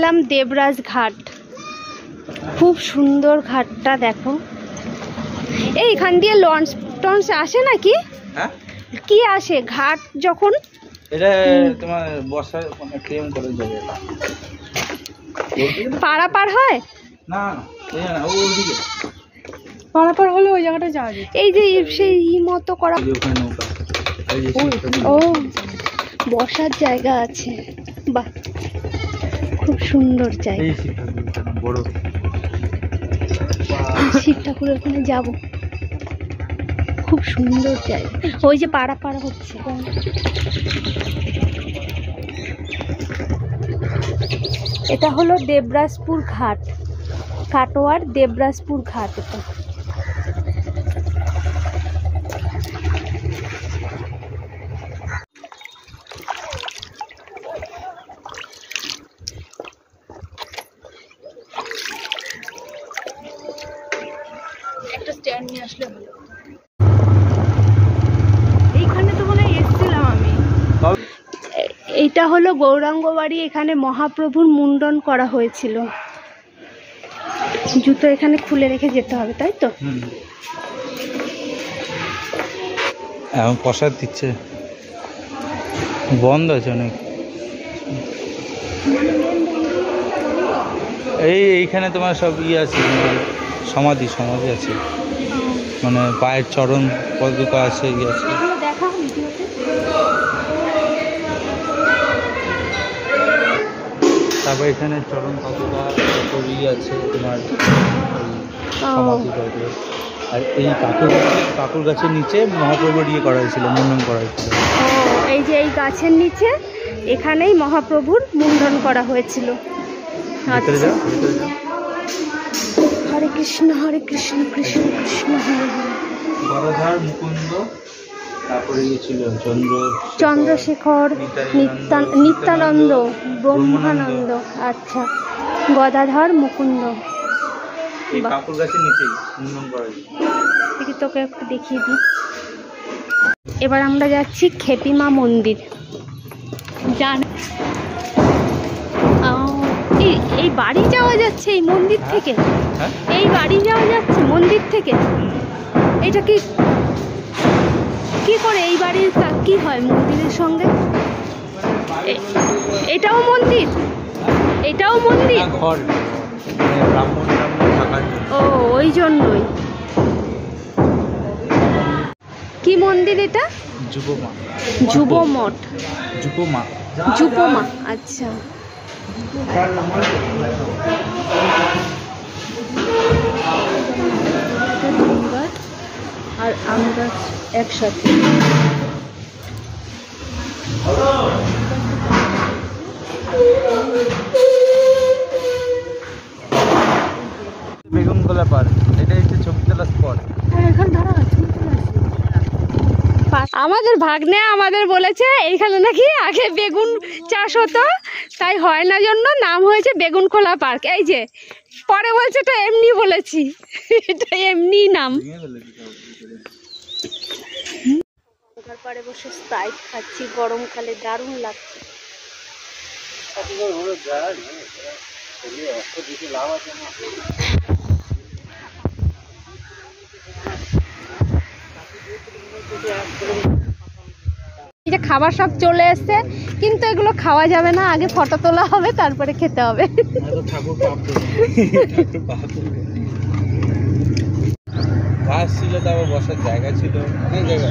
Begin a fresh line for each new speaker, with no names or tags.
এলাম দেবরাজ ঘাট। খুব সুন্দর ঘাটটা দেখো। এইখান দিয়ে লঞ্চ টঞ্চ আসে নাকি?
হ্যাঁ,
কি আসে ঘাট যখন?
এটা তোমার বর্ষার মানে ক্লেম করে যাবে।
পারাপার হয়
না না, ওইদিকে
পারাপার হলে ওই জায়গাটা যাওয়া যায়। এই যে সেই মতো করা,
ওখানে নৌকা।
ও বসার জায়গা আছে। বাহ, খুব সুন্দর জায়গা।
বড়
শিব ঠাকুরের ওখানে যাব, খুব সুন্দর জায়গা। ওই যে পারাপার হচ্ছে। এটা হলো দেবরাজপুর ঘাট, কাটোয়ার দেবরাজপুর ঘাট। এটা একটা স্ট্যান্ড নিয়ে আসলে ভালো। এইখানে তো মনে হয় এসেছিলাম আমি। এইটা হলো গৌরাঙ্গ বাড়ি। এখানে মহাপ্রভুর মুন্ডন করা হয়েছিল। জুতো এখানে খুলে রেখে যেতে হবে, তাই তো?
এখন প্রসাদ দিচ্ছে, বন্ধ আছে অনেক। এইখানে তোমার সব ইয়ে আছে, সমাধি সমাধি আছে, মানে পায়ের চরণ পদকা আছে, ইয়ে আছে।
দেখা ভিডিওতে।
তারপর এখানে চরণ পদকা ইয়ে আছে তোমার সমাধি টাইপের। আর এই কাকুর গাছের নিচে মহাপ্রভুর ইয়ে করা হয়েছিল, মুন্ডন করা হয়েছিল।
এই যে এই গাছের নিচে এখানেই মহাপ্রভুর মুন্ডন করা হয়েছিল। হরে কৃষ্ণ কৃষ্ণ কৃষ্ণ হরে হরে।
গদাধর মুকুন্দ, তারপরে ছিল
চন্দ্রশেখর, নিত্যানন্দ, ব্রহ্মানন্দ। আচ্ছা, গদাধর মুকুন্দ।
কাকুর গাছের নিচেই মুন্ডন করা হয়েছিল।
দেখি তোকে একটু দেখিয়ে দিই। এবার আমরা যাচ্ছি খেপিমা মন্দির। জান এই বাড়ি যাওয়া যাচ্ছে এই মন্দির থেকে? এই বাড়ি যাওয়া যাচ্ছে মন্দির থেকে? এটা কি কি করে এই বাড়ির কি হয় মন্দিরের সঙ্গে? এটাও মন্দির? এটাও মন্দির?
ঘর, ব্রাহ্মণ থাকার জন্য।
ও, ওই জন্যই। কি মন্দির এটা?
যুবমা।
যুবমঠ।
যুবমা।
যুবমা, আচ্ছা। আর আমরা একসাথে।
বেগুনগোলা পার্ক, এটা হচ্ছে 24তলা স্পট।
আমাদের ভাগ্নে আমাদের বলেছে এইখানে নাকি আগে বেগুন চাষ হতো, তাই হয় না জন্য নাম হয়েছে বেগুনখোলা পার্ক। এই যে পরে বলছে এটা এমনি বলেছি, এটা এমনি নাম। গঙ্গার পাড়ে বসে স্প্রাইট খাচ্ছি, গরমকালে দারুণ লাগছে। এই যে খাবার সব চলে এসছে, কিন্তু এগুলো খাওয়া যাবে না, আগে ফটো তোলা হবে তারপরে খেতে হবে।
ঘাস ছিল, তারপর বসার জায়গা ছিল, অনেক জায়গা।